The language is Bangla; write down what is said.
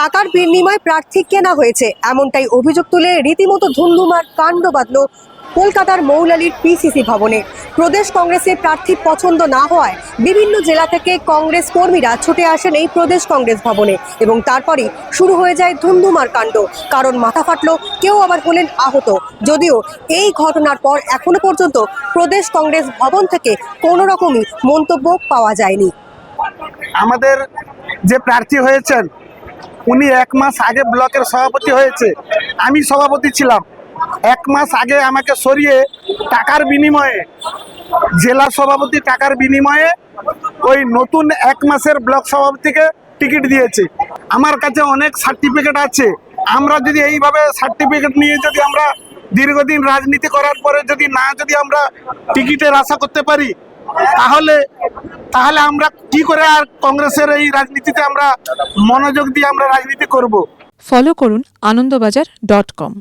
টাকার বিনিময়ে প্রার্থী কেনা হয়েছে, এমনটাই অভিযোগ তুলে রীতিমতো ধুন্ধুমার কাণ্ড বাঁধল কলকাতার মৌলালির পিসিসি ভবনে। প্রদেশ কংগ্রেসের প্রার্থী পছন্দ না হওয়ায় বিভিন্ন জেলা থেকে কংগ্রেস কর্মীরা ছুটে আসেন এই প্রদেশ কংগ্রেস ভবনে এবং তারপরই শুরু হয়ে যায় ধুন্ধুমার কাণ্ড। কারণ মাথা ফাটলো, কেউ আবার হলেন আহত। যদিও এই ঘটনার পর এখনো পর্যন্ত প্রদেশ কংগ্রেস ভবন থেকে কোনো রকমই মন্তব্য পাওয়া যায়নি। আমাদের যে প্রার্থী হয়েছেন উনি 1 মাস আগে ব্লকের সভাপতি হয়েছে, আমি সভাপতি ছিলাম। 1 মাস আগে আমাকে সরিয়ে টাকার বিনিময়ে, জেলা সভাপতি টাকার বিনিময়ে ওই নতুন 1 মাসের ব্লক সভাপতিকে টিকিট দিয়েছে। আমার কাছে অনেক সার্টিফিকেট আছে। আমরা যদি এইভাবে সার্টিফিকেট নিয়ে যদি আমরা দীর্ঘদিন রাজনীতি করার পরে যদি আমরা টিকিটের আশা করতে পারি, তাহলে আমরা কি করে আর কংগ্রেসের এই রাজনীতিতে আমরা মনোযোগ দিয়ে আমরা রাজনীতি করব। ফলো করুন আনন্দবাজার.com।